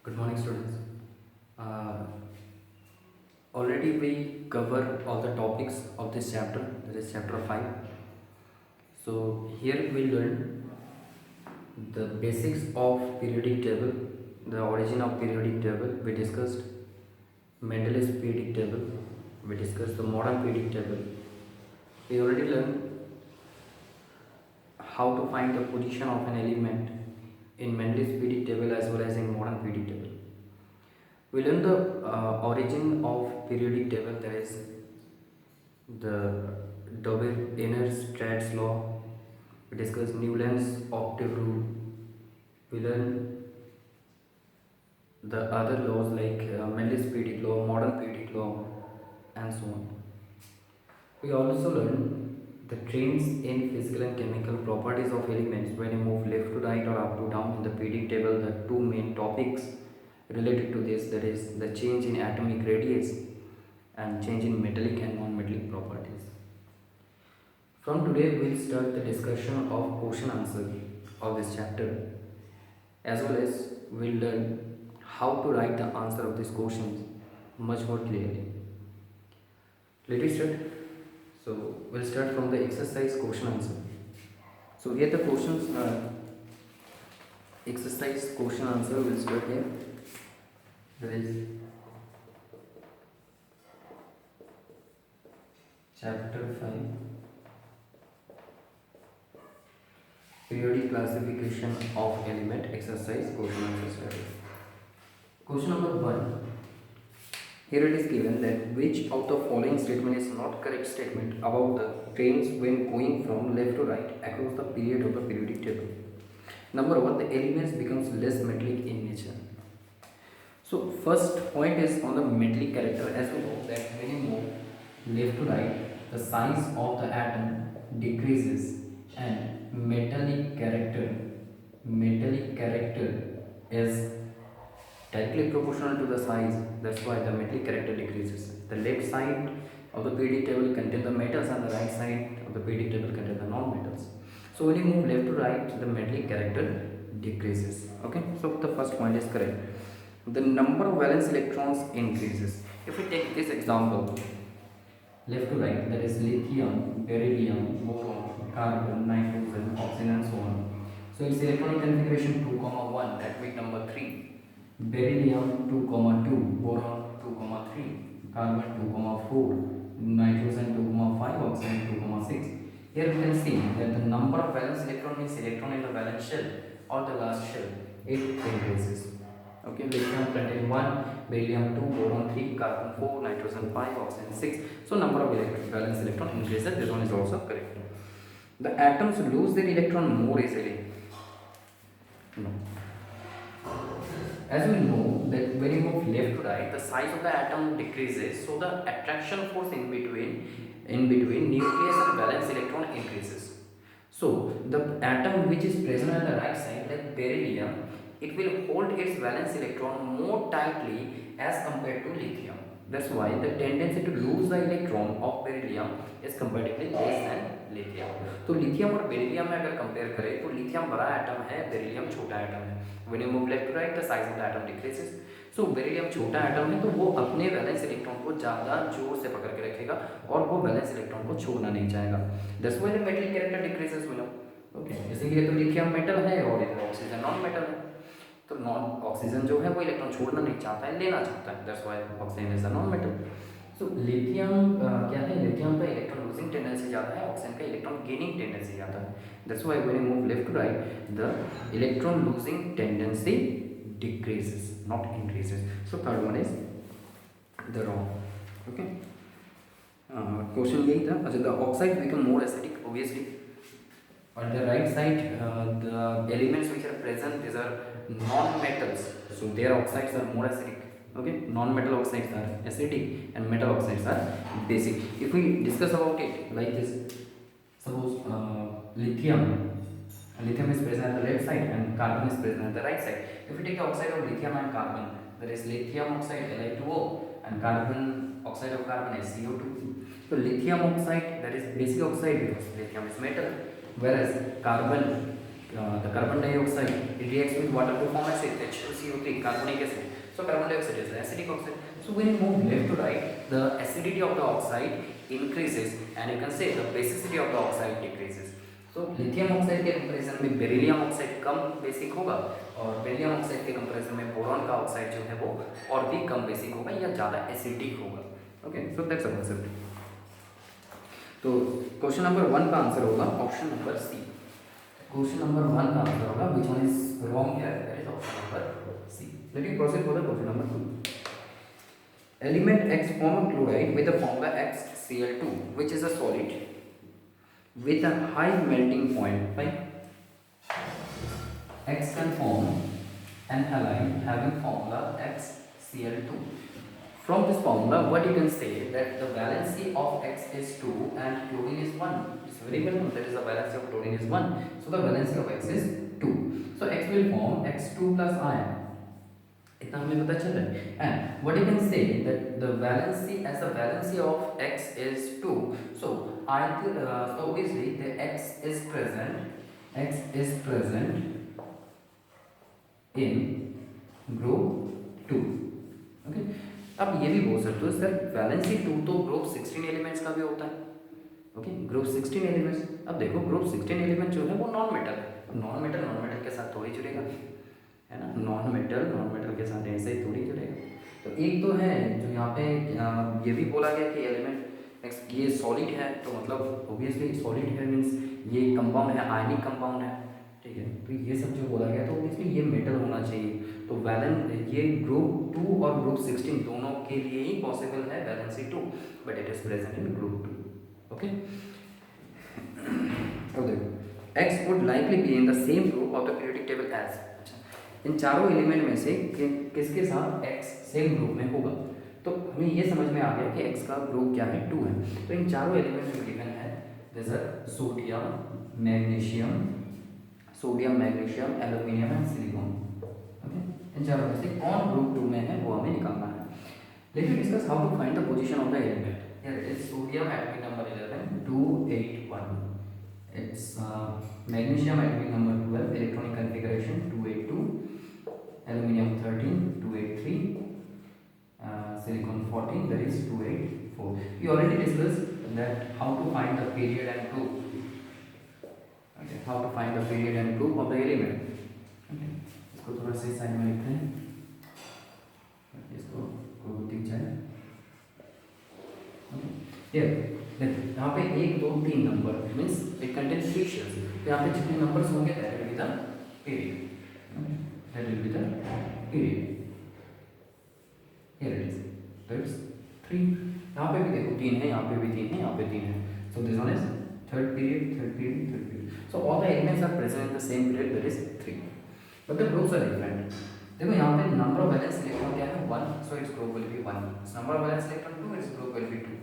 Good morning, students. Uh, Already we cover all the topics of this chapter, that is chapter 5. So here we learn the basics of periodic table, the origin of periodic table. We discussed Mendel's periodic table. We discussed the modern periodic table. We already learned how to find the position of an element in Mendel's periodic table as well as in modern periodic table. We learned the origin of periodic table, that is the Dauber-Inner-Stratz law. We discussed Newland's octave rule. We learned the other laws like Mendel's periodic law, modern periodic law, and so on. We also learned the trends in physical and chemical properties of elements when you move left to right or up to down in the periodic table. The two main topics related to this, that is the change in atomic radius and change in metallic and non-metallic properties. From today we'll start the discussion of question answer of this chapter, as well as we'll learn how to write the answer of these questions much more clearly. Let's start. So we'll start from the exercise question answer. So here the questions are exercise question answer. We'll start here. That is chapter 5, periodic classification of element, exercise question answer study. Question number 1. Here it is given that which of the following statement is not correct statement about the trains when going from left to right across the period of the periodic table. Number 1, the elements becomes less metallic in nature. So first point is on the metallic character. As we know that when you move left to right, the size of the atom decreases and metallic character is directly proportional to the size. That's why the metallic character decreases. The left side of the periodic table contains the metals and the right side of the periodic table contains the non-metals. So when you move left to right, the metallic character decreases. Okay, so the first point is correct. The number of valence electrons increases. If we take this example, left to right, that is lithium, beryllium, boron, carbon, nitrogen, oxygen, and so on. So its electronic configuration 2, 1, that means number 3. Beryllium 2, 2, boron 2, 3, carbon 2, 4, nitrogen 2, 5, oxygen 2, 6. Here we can see that the number of valence electron means electron in the valence shell or the last shell, it increases. Okay, lithium contain 1, beryllium 2, boron 3, carbon 4, nitrogen 5, oxygen 6. So number of valence electron increases. This one is also correct. The atoms lose their electron more easily. No. As we know that when you move left to right, the size of the atom decreases, so the attraction force in between nucleus and valence electron increases. So the atom which is present on the right side, like beryllium, it will hold its valence electron more tightly as compared to lithium. That's why the tendency to lose the electron of beryllium is comparatively less than lithium. तो lithium और beryllium में अगर compare करें तो lithium बड़ा atom है, beryllium छोटा atom है. When you move left to right, the size of the atom decreases. So beryllium छोटा atom है तो वो अपने valence electron को ज़्यादा जोर से पकड़ के रखेगा और वो valence electron को छोड़ना नहीं चाहेगा. That's why the metallic character decreases, we know. Okay, इसीलिए तो lithium metal है और इधर oxygen non metal है. तो नॉन ऑक्सीजन जो है वो इलेक्ट्रॉन छोड़ना नहीं चाहता है, लेना चाहता है. That's why oxygen is a non metal. So lithium क्या है, लिथियम का इलेक्ट्रॉन लूजिंग टेंडेंसी ज़्यादा है, ऑक्सीजन का इलेक्ट्रॉन गेनिंग टेंडेंसी ज़्यादा है. That's why when you move left to right the electron losing tendency decreases, not increases. So third one is the wrong. Okay. Question यही था. अच्छा, the oxide become more acidic obviously. On the right side, the elements which are present, these are non-metals, so their oxides are more acidic. Okay, non-metal oxides are acidic and metal oxides are basic. If we discuss about it like this, suppose lithium is present at the left side and carbon is present at the right side. If we take the oxide of lithium and carbon, there is lithium oxide Li2O and carbon oxide of carbon is CO2. So lithium oxide, that is basic oxide because lithium is metal, whereas carbon the carbon dioxide, it reacts with water to form acid, HCO3, carbonic acid. So carbon dioxide is the acidic oxide. So when you move left to right, the acidity of the oxide increases and you can say the basicity of the oxide decreases. So lithium oxide के comparison में beryllium oxide कम basic होगा और beryllium oxide के comparison में boron का oxide जो है वो और भी कम बेसिक होगा या ज़्यादा एसिडिक होगा. Okay, so that's a concept. तो क्वेश्चन नंबर 1 का आंसर होगा option number C. Question number 1 का आंसर होगा which one is wrong here, that is option number C. Let me proceed for the question number 2. Element X form a chloride with the formula XCl2 which is a solid with a high melting point. Right? X can form an halide having formula XCl2. From this formula, what you can say that the valency of X is 2 and chlorine is 1. It's very well known that is the valency of chlorine is 1. So the valency of X is 2. So X will form X2 plus ion. इतना हमें पता चल रहा है. And what you can say that the valency as the valency of X is 2. So so obviously the X is present in group 2. Okay. अब ये भी बोल सकते हो सर वैलेंसी 2 तो ग्रुप 16 एलिमेंट्स का भी होता है. Okay, group 16 elements. अब देखो ग्रुप 16 एलिमेंट जो है वो नॉन मेटल है. नॉन मेटल के साथ थोड़ी जुड़ेगा, है ना. नॉन मेटल के साथ ऐसे ही थोड़ी जुड़ेगा. तो एक तो है जो यहाँ पे ये भी बोला गया कि एलिमेंट ये सॉलिड है, तो मतलब ऑब्वियसली सॉलिड है मीन्स ये कंपाउंड है, आयनिक कंपाउंड है. ठीक है, तो ये सब जो बोला गया तो ऑब्वियसली ये मेटल होना चाहिए. तो ये ग्रुप 2 और ग्रुप 16 दोनों के लिए ही पॉसिबल है valency 2, but it is present in group 2. Okay, अब देखो X would likely be in the same group of the periodic table as. अच्छा, इन चारों एलिमेंट में से किसके साथ X सेम ग्रुप में होगा. तो हमें ये समझ में आ गया कि X का ग्रुप क्या है, 2 है. तो इन चारों एलिमेंट में गिवन है जैसे sodium, magnesium, aluminium and silicon. Okay, इन चारों में से कौन ग्रुप 2 में है वो हमें निकालना है. Let me discuss how to find the position of the element. Here it is sodium atomic number 11 281. It's magnesium atomic number 12, electronic configuration 282, aluminium 13 283, silicon 14, that is 284. We already discussed that how to find the period and group. Okay, how to find the period and group of the element. Okay, इसको थोड़ा सा side में लिखते हैं, इसको दिख जाए. Here यहाँ पे 1 2 3 number means it contains 3 shells. तो यहाँ पे जितने नंबर्स होंगे that will be the period. That will be the period. Here it is, that's 3. यहाँ पे भी देखो 3 है, यहाँ पे भी 3 है, यहाँ पे 3 है. So this one is third period. So all the elements are present in the same period, that is 3, but the groups are different. देखो यहाँ पे नंबर ऑफ वैलेंस इलेक्ट्रॉन क्या है 1, so its group will be 1. Number of valence electron 2, its group will be 2.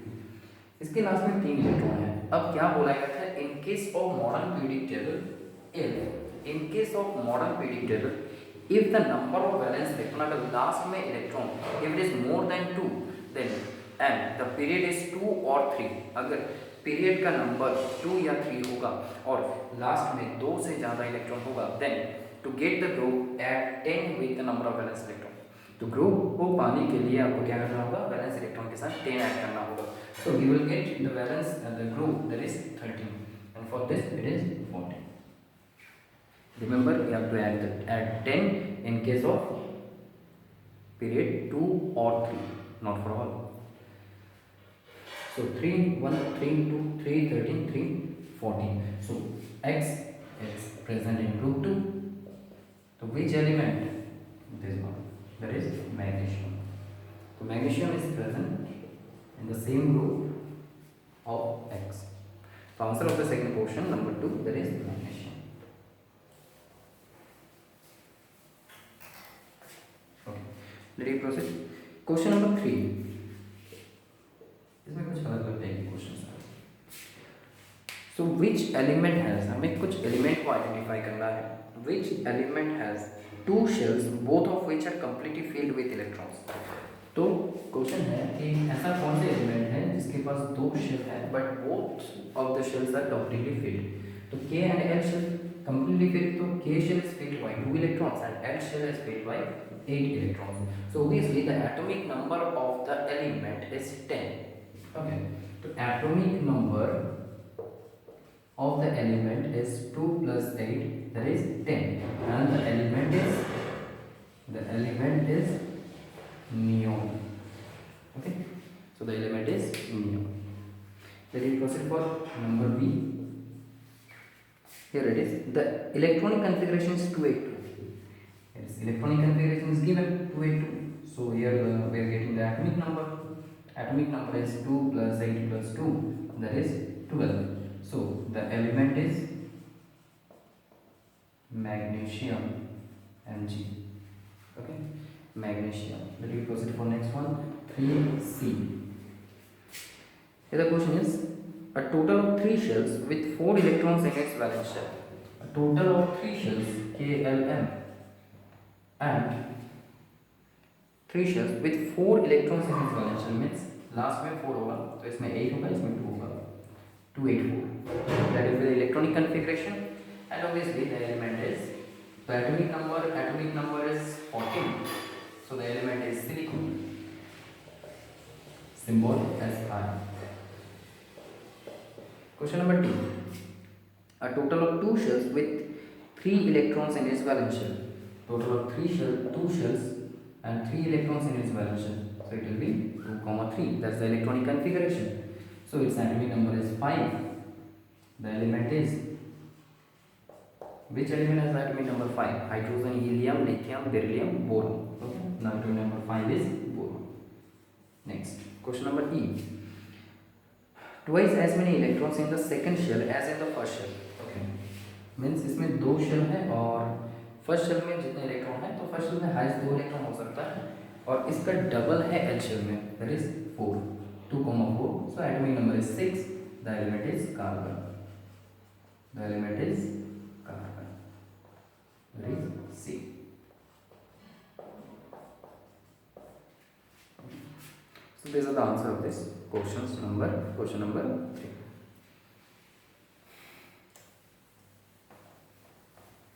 इसके last में 3 electron है. अब क्या बोला गया था, in case of modern periodic table if the number of valence electron अगर लास्ट में electron if it is more than 2 then and the period is 2 or 3, अगर पीरियड का नंबर 2 या 3 होगा और लास्ट में 2 से ज़्यादा इलेक्ट्रॉन होगा, then to get the group add 10 with the number of valence electron. तो ग्रुप को पाने के लिए आपको क्या करना होगा, वैलेंस इलेक्ट्रॉन के साथ 10 ऐड करना होगा. So we will get the valence the group that is 13, and for this it is 14. Remember we have to add 10 in case of period 2 or 3, not for all. So 3 1 3 2 3 13 3 14. So X is present in group 2. So which element? This one, that is magnesium. So magnesium is present in the same group of X. So answer of the second question number 2, that is magnesium. Okay, let me proceed. Question number 3. इसमें कुछ अलग अलग type के questions हैं. So which element has, हमें कुछ element को identify करना है. Which element has 2 shells both of which are completely filled with electrons. तो क्वेश्चन है कि ऐसा कौन सा एलिमेंट है जिसके पास 2 शेल है but both of the shells are completely filled. तो K and L shell completely filled, so K shell is filled by 2 electrons and L shell is filled by 8 electrons. So obviously the atomic number of the element is 10. Okay, so atomic number of the element is 2 plus 8, that is 10, and the element is neon. Okay, so the element is neon. Let us proceed for number B. Here it is. The electronic configuration is 282. Yes, electronic configuration is given 282. So here we are getting the atomic number. Atomic number is 2 plus 8 plus 2, that is 12. So the element is magnesium, Mg. Okay, magnesium. Let me proceed for next one. 3C. Here the question is a total of 3 shells with 4 electrons in its valence shell. A total of 3 shells KLM and 3 shells with 4 electrons in its valence shell means last में 4 होगा तो इसमें 8 होगा इसमें 2 होगा 284. That is the electronic configuration, and obviously the element is the atomic number is 14. So the element is silicon. Symbol Si. Question number 2. A total of 2 shells with 3 electrons in its valence shell. Total of 2 shells and 3 electrons in its valence shell. So it will be 2, 3. That's the electronic configuration. So its atomic number is 5. The element is, which element has atomic number 5? Hydrogen, helium, lithium, beryllium, boron. Okay. Now atomic number 5 is boron. Next, question number E. Twice as many electrons in the second shell as in the first shell. Okay. Means इसमें 2 shell है और first shell में जितने electron है तो first shell में highest 2 electron हो सकता है और इसका डबल है एल शेल में, that is 4, 2,4. So atomic number is 6. The element is carbon. The element is carbon. That is C. So these are the answer of this question number 3.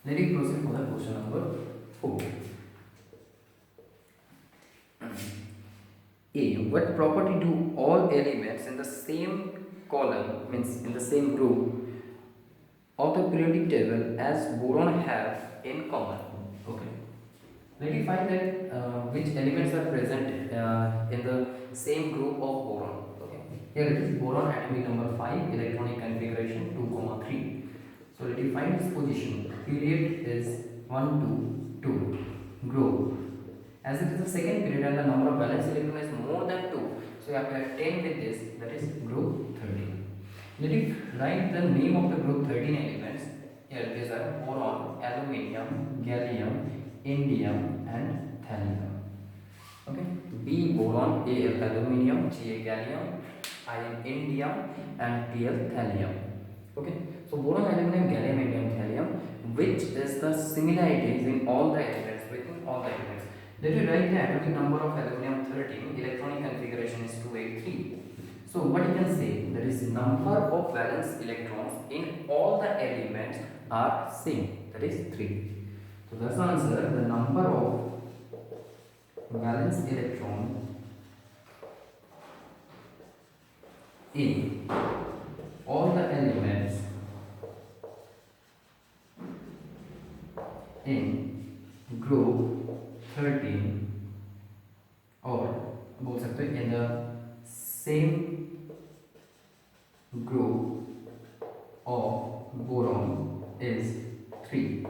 Let me proceed for the question number 4. A. What property do all elements in the same column, means in the same group of the periodic table as boron have in common? Okay. Let me find that which elements are present in the same group of boron. Okay. Here it is boron atomic number 5, electronic configuration 2, 3. So let me find its position. Period is 1, 2, 2. Group. As it is the second period and the number of valence electron is more than 2, so you have to add 10 with this, that is group 13. Let me write the name of the group 13 elements. Here these are boron, aluminium, gallium, indium and thallium. Okay, B boron, A aluminium, Ga gallium, I indium and Pl thallium. Okay, so boron, aluminium, gallium, indium, thallium, which is the similarities in all the elements, within all the elements. Let me write the atomic number of aluminium 13, electronic configuration is 283. So what you can say, that is number of valence electrons in all the elements are same, that is 3. So that's the answer. The number of valence electron in all the elements in group 13 और बोल सकते हैं in the same group of boron is 3.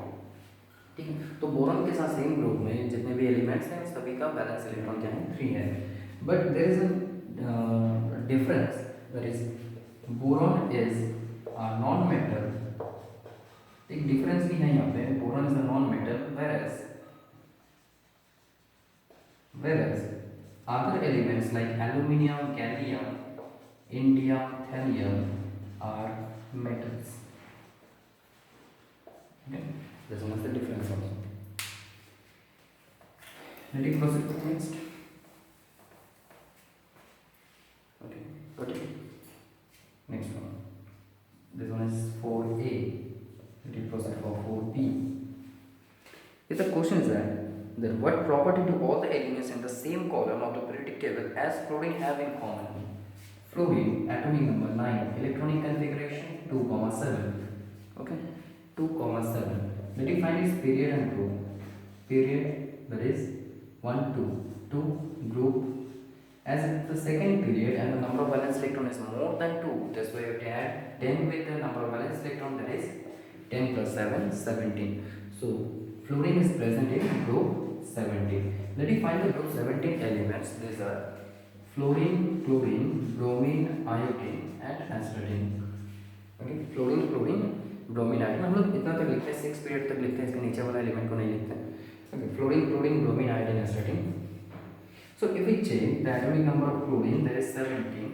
ठीक है, तो boron के साथ same group में जितने भी एलिमेंट्स हैं सभी का बैलेंस इलेक्ट्रॉन क्या है 3 है. But there is a difference, that is boron is a non metal. एक डिफरेंस भी है यहाँ पे, boron is a non metal whereas other elements like aluminium, gallium, indium, thallium are metals. Okay, that's one of the difference also. Let me proceed to the next. Okay. Next one. This one is 4A. Let me proceed for elements in the same column of the periodic table as fluorine have in common. Fluorine, atomic number 9, electronic configuration 2, 7. Okay, 2, 7. Let me find its period and group. Period, that is 1, 2. 2, group. As it's the second period and the number of valence electron is more than 2, that's why you have to add 10 with the number of valence electron, that is 10 plus 7, 17. So, fluorine is present in group 17. Let me find the group 17 elements. These are fluorine, chlorine, bromine, iodine and astatine. Okay, fluorine, chlorine, bromine, iodine. हम लोग इतना तक लिखते हैं, 6 period तक लिखते हैं, इसके नीचे वाला एलिमेंट को नहीं लिखते हैं. Okay, fluorine, chlorine, bromine, iodine, astatine. So if we change the atomic number of fluorine, there is 17.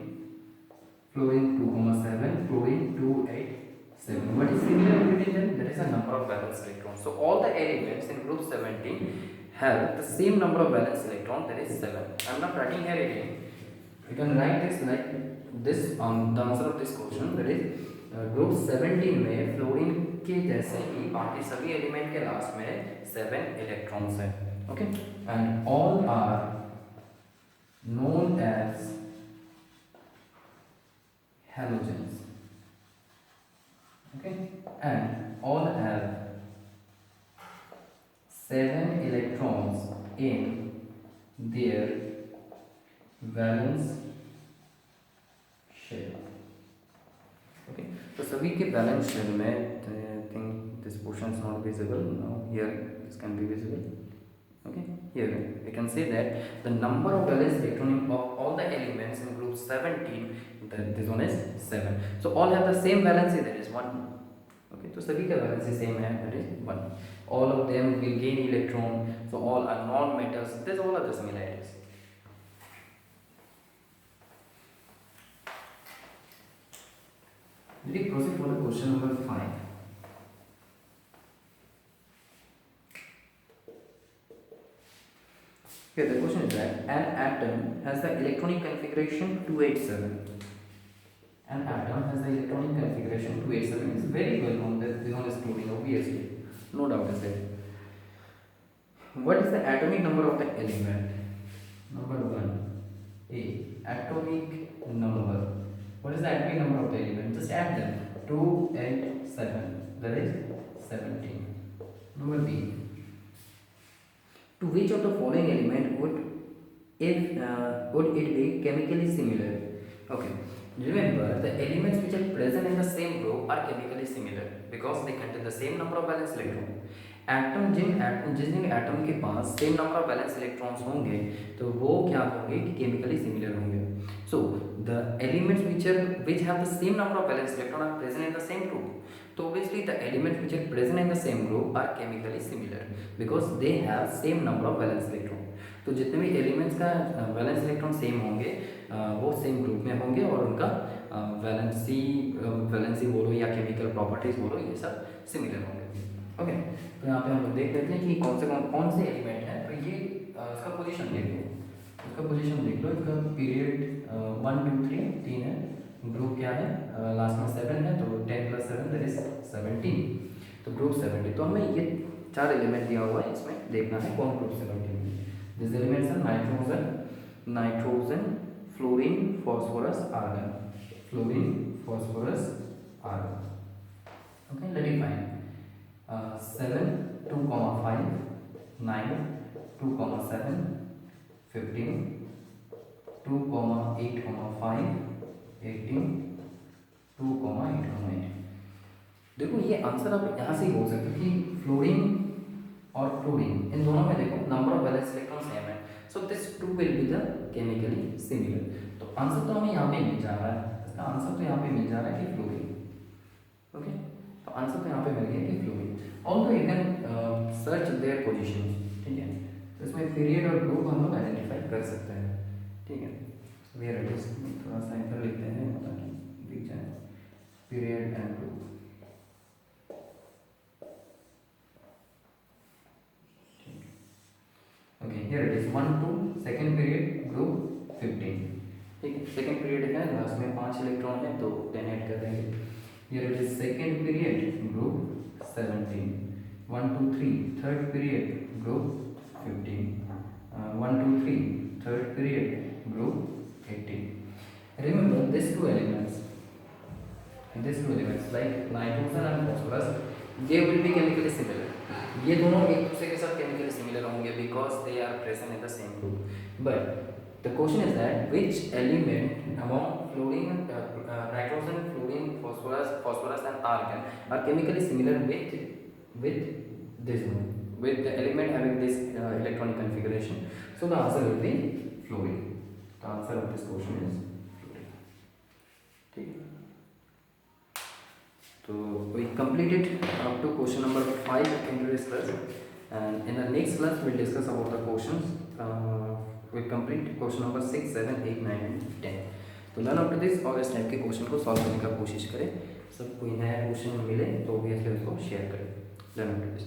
Fluorine 2, 7, fluorine 2, 8, 7. What is similar between them? There is a number of valence electrons. So all the elements in group 17 have the same number of valence electrons, that is 7. I am not writing here again. You can write this like this on the answer of this question, that is group 17 में fluorine के जैसे ही बाकी सभी element के last में 7 electrons हैं. Okay, and all are known as halogens. Okay, and all have 7 electrons in their valence shell. Okay, so सभी के valence shell में I think this portion is not visible now. Here this can be visible. Okay, here we can say that the number of valence electron of all the elements in group 17, that this one is 7. So all have the same valency, that is 1. Okay, so सभी का valency same है, that is 1. All of them will gain electron, so all are non-metals. There's all other similarities. Let me proceed for the question number 5. Here the question is that an atom has the electronic configuration 287. An atom has the electronic configuration 287. It's very well known that this one is fluorine, obviously. No doubt is there. What is the atomic number of the element? Number 1. A. Atomic number. What is the atomic number of the element? Just add them. 2, 8, 7. That is 17. Number B. To which of the following element would it be chemically similar? Okay, remember the elements which are present in the same group are chemically similar because they contain the same number of valence electrons. Atom जिन atom के पास same number of valence electrons होंगे तो वो क्या होंगे कि chemically similar होंगे. So the elements which have the same number of valence electrons are present in the same group. So obviously the elements which are present in the same group are chemically similar because they have same number of valence electron. तो जितने भी elements का valence electron same होंगे वो same group में होंगे और उनका वैलेंसी बोलो या केमिकल प्रॉपर्टीज बोलो ये सब सिमिलर होंगे. ओके, तो यहाँ पे हम लोग देख लेते हैं कि कौन से एलिमेंट है. तो ये इसका पोजीशन देख लो, इसका पोजीशन देख लो. इसका पीरियड 1, 2, 3 3 है. ग्रुप क्या है, लास्ट में 7 है तो 10 + 7 दैट इज 17. तो ग्रुप 70. तो हमें ये 4 एलिमेंट दिया हुआ है, इसमें देखना है कौन ग्रुप 70 में. This elements are nitrogen, fluorine, phosphorus, argon. Fluorine, phosphorus, argon. Okay, let it find 7, 2, 5, 9, 2, 7, 15, 2, 8, 5, 18, 2, 8, 8. देखो ये आंसर आप यहाँ से ही बोल सकते हो कि फ्लोरीन और क्लोरीन इन दोनों में देखो number of valence electron same है. So this 2 will be the chemically similar. तो आंसर तो हमें यहाँ पे मिल जा रहा है, इसका आंसर तो यहाँ पे मिल जा रहा है कि फ्लोरीन. ओके, तो आंसर तो यहाँ पे मिल गया कि fluorine. Although you can search their position. ठीक है, तो इसमें पीरियड और ग्रुप हम लोग आइडेंटिफाई कर सकते हैं. ठीक है, वेयर इट इज थोड़ा सा इधर लिखते हैं ताकि दिख जाए. Period and group. Okay, here it is 1, 2 second period group 15. ठीक है, सेकंड पीरियड है, लास्ट में 5 इलेक्ट्रॉन है तो 10 ऐड कर देंगे. Here it is second period group 17. 1, 2, 3 third period group 15. 1, be third period, group 18. Remember these two elements like nitrogen and phosphorus, they will be chemically similar. ये दोनों एक दूसरे के साथ chemically similar होंगे because they are present in the same group. But the question is that which element among fluorine, nitrogen, fluorine, phosphorus and argon are chemically similar with this one, with the element having this electronic configuration? So the answer will be fluorine. The answer of this question is fluorine. ठीक है. So we completed up to question number 5 in today's class, and in the next class we'll discuss about the questions. We'll complete question number 6, 7, 8, 9 and 10. तो learn after this और इस type के question को solve करने का कोशिश करें. सब कोई नया क्वेश्चन मिले तो ऑब्वियसली उसको शेयर करें. Learn after this.